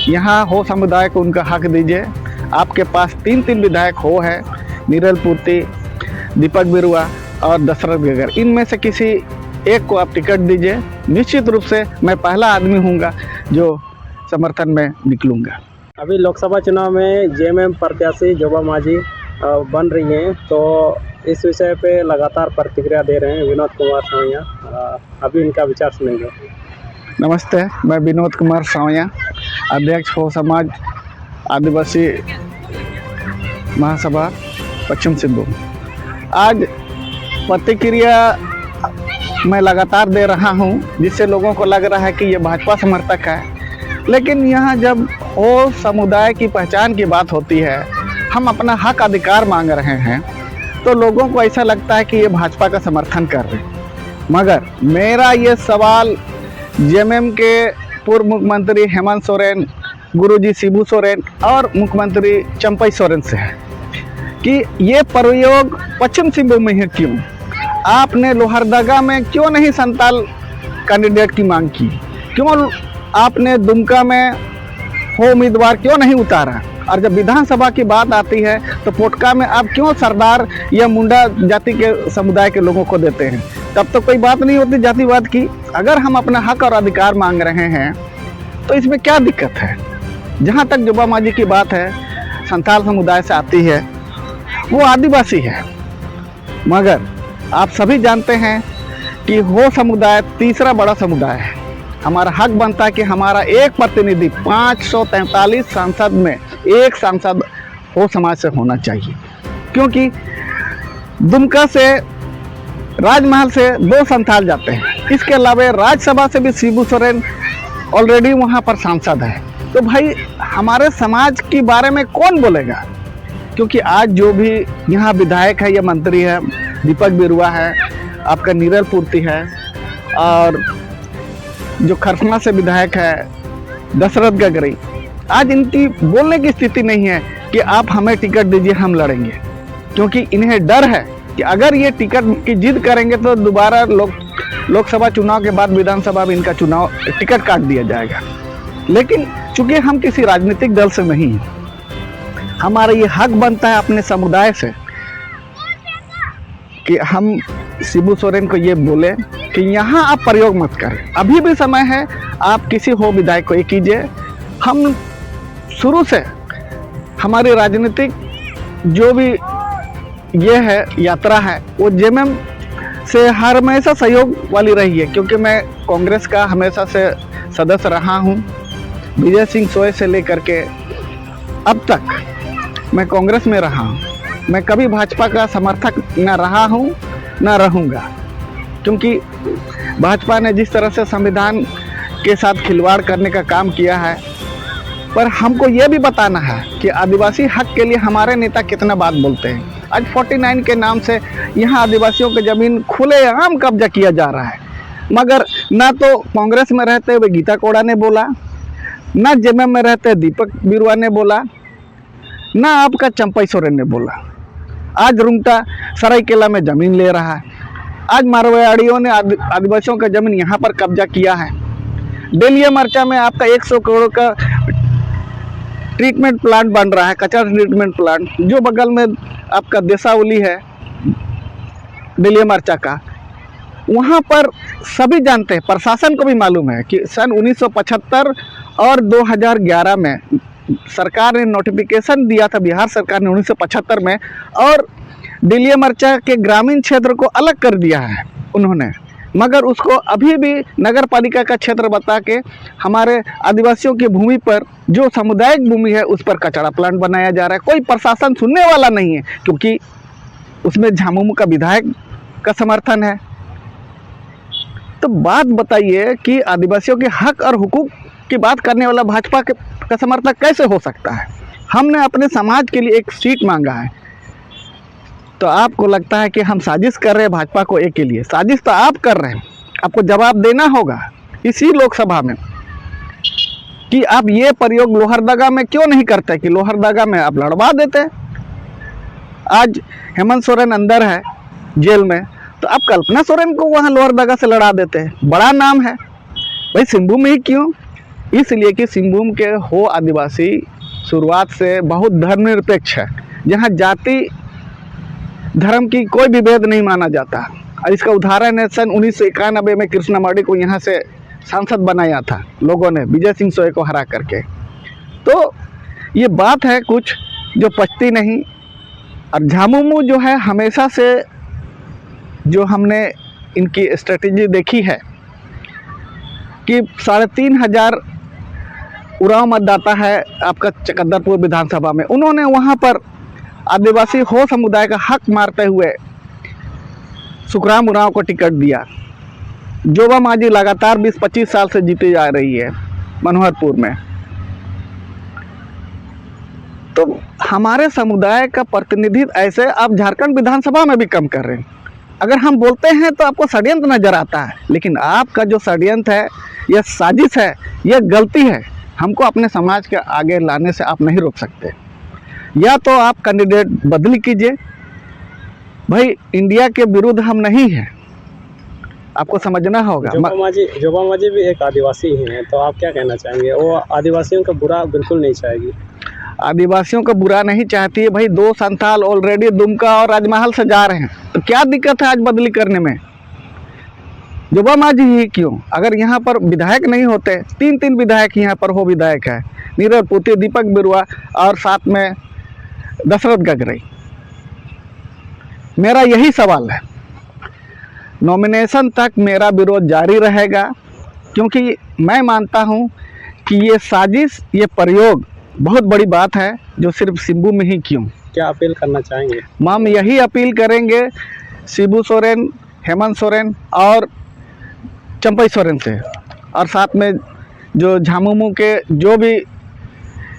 यहाँ हो समुदाय को उनका हक दीजिए। आपके पास तीन विधायक हो है, नीरल पूर्ति, दीपक बिरुआ और दशरथ गगर। इनमें से किसी एक को आप टिकट दीजिए। निश्चित रूप से मैं पहला आदमी हूँगा जो समर्थन में निकलूँगा। अभी लोकसभा चुनाव में जेएमएम प्रत्याशी जोबा मांझी बन रही हैं, तो इस विषय पे लगातार प्रतिक्रिया दे रहे हैं विनोद कुमार सावैया। अभी इनका विचार सुनेंगे। नमस्ते, मैं विनोद कुमार सावैया, अध्यक्ष हो समाज आदिवासी महासभा पश्चिम सिंहभूम। आज प्रतिक्रिया मैं लगातार दे रहा हूं, जिससे लोगों को लग रहा है कि ये भाजपा समर्थक है, लेकिन यहाँ जब हो समुदाय की पहचान की बात होती है, हम अपना हक अधिकार मांग रहे हैं, तो लोगों को ऐसा लगता है कि ये भाजपा का समर्थन कर रहे हैं। मगर मेरा ये सवाल जेएमएम के पूर्व मुख्यमंत्री हेमंत सोरेन, गुरुजी शिबू सोरेन और मुख्यमंत्री चंपई सोरेन से है कि ये प्रयोग पश्चिम सिंहभूम में है क्यों? आपने लोहरदगा में क्यों नहीं संताल कैंडिडेट की मांग की? क्यों आपने दुमका में हो उम्मीदवार क्यों नहीं उतारा? और जब विधानसभा की बात आती है तो पोटका में आप क्यों सरदार या मुंडा जाति के समुदाय के लोगों को देते हैं? तब तो कोई बात नहीं होती जातिवाद की। अगर हम अपना हक और अधिकार मांग रहे हैं तो इसमें क्या दिक्कत है? जहाँ तक जोबा मांझी की बात है, संथाल समुदाय से आती है, वो आदिवासी है, मगर आप सभी जानते हैं कि हो समुदाय तीसरा बड़ा समुदाय है। हमारा हक बनता है कि हमारा एक प्रतिनिधि 543 सांसद में एक सांसद हो समाज से होना चाहिए, क्योंकि दुमका से राजमहल से 2 संथाल जाते हैं। इसके अलावा राज्यसभा से भी शिबू सोरेन ऑलरेडी वहाँ पर सांसद है। तो भाई हमारे समाज के बारे में कौन बोलेगा? क्योंकि आज जो भी यहाँ विधायक है या मंत्री है, दीपक बिरुआ है, आपका नीरल पूर्ति है, और जो खरसना से विधायक है दशरथ गगरी, आज इनकी बोलने की स्थिति नहीं है कि आप हमें टिकट दीजिए, हम लड़ेंगे। क्योंकि इन्हें डर है कि अगर ये टिकट की जिद करेंगे तो दोबारा लोकसभा चुनाव के बाद विधानसभा में इनका चुनाव टिकट काट दिया जाएगा। लेकिन चूंकि हम किसी राजनीतिक दल से नहीं हैं, हमारा ये हक बनता है अपने समुदाय से कि हम शिबू सोरेन को ये बोले कि यहाँ आप प्रयोग मत करें। अभी भी समय है, आप किसी हो विधायक को ये कीजिए। हम शुरू से हमारी राजनीतिक जो भी ये है यात्रा है, वो जेएमएम से हमेशा सहयोग वाली रही है, क्योंकि मैं कांग्रेस का हमेशा से सदस्य रहा हूँ। विजय सिंह सोय से लेकर के अब तक मैं कांग्रेस में रहा हूँ। मैं कभी भाजपा का समर्थक न रहा हूँ न रहूँगा, क्योंकि भाजपा ने जिस तरह से संविधान के साथ खिलवाड़ करने का काम किया है, पर हमको ये भी बताना है कि आदिवासी हक के लिए हमारे नेता कितना बात बोलते हैं। आज 49 के नाम से यहाँ आदिवासियों की ज़मीन खुलेआम कब्जा किया जा रहा है, मगर ना तो कांग्रेस में रहते हुए गीता कोड़ा ने बोला, ना जेएमएम में रहते दीपक बिरुआ ने बोला, ना आपका चंपई सोरेन ने बोला। आज रुंगटा सरायकेला में ज़मीन ले रहा है। आज मारवाड़ियों ने आदिवासियों का ज़मीन यहाँ पर कब्जा किया है। डेलिया मर्चा में आपका 100 करोड़ का ट्रीटमेंट प्लांट बन रहा है, कचरा ट्रीटमेंट प्लांट, जो बगल में आपका देसावली है डेलिया मर्चा का। वहाँ पर सभी जानते हैं, प्रशासन को भी मालूम है कि सन 1975 और 2011 में सरकार ने नोटिफिकेशन दिया था, बिहार सरकार ने 1975 में, और डेलिया मर्चा के ग्रामीण क्षेत्र को अलग कर दिया है उन्होंने, मगर उसको अभी भी नगर पालिका का क्षेत्र बता के हमारे आदिवासियों की भूमि पर, जो सामुदायिक भूमि है, उस पर कचरा प्लांट बनाया जा रहा है। कोई प्रशासन सुनने वाला नहीं है, क्योंकि उसमें झामुमो का विधायक का समर्थन है। तो बात बताइए कि आदिवासियों के हक और हुकूक की बात करने वाला भाजपा का समर्थक कैसे हो सकता है? हमने अपने समाज के लिए एक सीट मांगा है, तो आपको लगता है कि हम साजिश कर रहे हैं भाजपा को एक के लिए? साजिश तो आप कर रहे हैं। आपको जवाब देना होगा इसी लोकसभा में कि आप ये प्रयोग लोहरदगा में क्यों नहीं करते, कि लोहरदगा में आप लड़वा देते। आज हेमंत सोरेन अंदर है जेल में, तो आप कल्पना सोरेन को वहाँ लोहरदगा से लड़ा देते हैं। बड़ा नाम है भाई, सिंहभूम में ही क्यों? इसलिए कि सिंहभूम के हो आदिवासी शुरुआत से बहुत धर्मनिरपेक्ष है, जहाँ जाति धर्म की कोई विभेद नहीं माना जाता। और इसका उदाहरण है सन 1991 में कृष्णमौड़ी को यहाँ से सांसद बनाया था लोगों ने, विजय सिंह सोय को हरा करके। तो ये बात है कुछ जो पचती नहीं। और झामुमो जो है हमेशा से जो हमने इनकी स्ट्रेटेजी देखी है कि 3,500 उरांव मतदाता है आपका चकंदरपुर विधानसभा में, उन्होंने वहाँ पर आदिवासी हो समुदाय का हक मारते हुए सुखराम उरांव को टिकट दिया। जोबा मांझी लगातार 20-25 साल से जीती जा रही है मनोहरपुर में। तो हमारे समुदाय का प्रतिनिधित्व ऐसे आप झारखंड विधानसभा में भी कम कर रहे हैं। अगर हम बोलते हैं तो आपको षड्यंत्र नजर आता है, लेकिन आपका जो षड्यंत्र है, यह साजिश है, यह गलती है। हमको अपने समाज के आगे लाने से आप नहीं रोक सकते। या तो आप कैंडिडेट बदली कीजिए। भाई इंडिया के विरुद्ध हम नहीं हैं, आपको समझना होगा। जोबा मांझी भी एक आदिवासी ही हैं, तो आप क्या कहना चाहेंगे? वो आदिवासियों का बुरा बिल्कुल नहीं चाहेगी। आदिवासियों का बुरा नहीं चाहती है। भाई 2 संथाल ऑलरेडी दुमका और राजमहल से जा रहे हैं, तो क्या दिक्कत है आज बदली करने में? जोबा मांझी ही क्यों? अगर यहाँ पर विधायक नहीं होते, 3 विधायक यहाँ पर हो विधायक है, नीरल पुती, दीपक बिरुआ और साथ में दशरथ गगरई। मेरा यही सवाल है, नॉमिनेशन तक मेरा विरोध जारी रहेगा, क्योंकि मैं मानता हूँ कि ये साजिश, ये प्रयोग बहुत बड़ी बात है, जो सिर्फ सिंहभूम में ही क्यों। क्या अपील करना चाहेंगे? हम यही अपील करेंगे शिबू सोरेन, हेमंत सोरेन और चंपई सोरेन से, और साथ में जो झामुमो के जो भी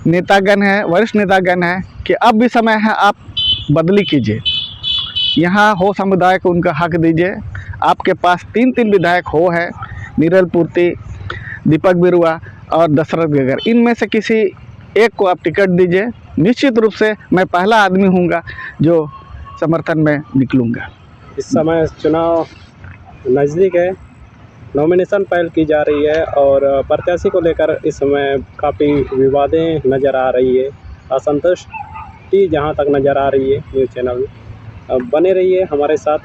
नेतागण हैं, वरिष्ठ नेतागण हैं, कि अब भी समय है, आप बदली कीजिए। यहाँ हो समुदाय को उनका हक दीजिए। आपके पास 3 विधायक हो है, नीरल पूर्ति, दीपक बिरुआ और दशरथ गगर। इनमें से किसी एक को आप टिकट दीजिए। निश्चित रूप से मैं पहला आदमी हूँगा जो समर्थन में निकलूँगा। इस समय चुनाव नज़दीक है, नॉमिनेशन पहल की जा रही है और प्रत्याशी को लेकर इस समय काफ़ी विवादें नज़र आ रही है, असंतुष्टि जहां तक नज़र आ रही है। न्यूज़ चैनल बने रहिए हमारे साथ।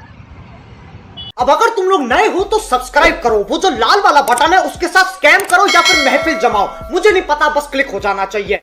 अब अगर तुम लोग नए हो तो सब्सक्राइब करो, वो जो लाल वाला बटन है उसके साथ स्कैम करो या फिर महफिल जमाओ, मुझे नहीं पता, बस क्लिक हो जाना चाहिए।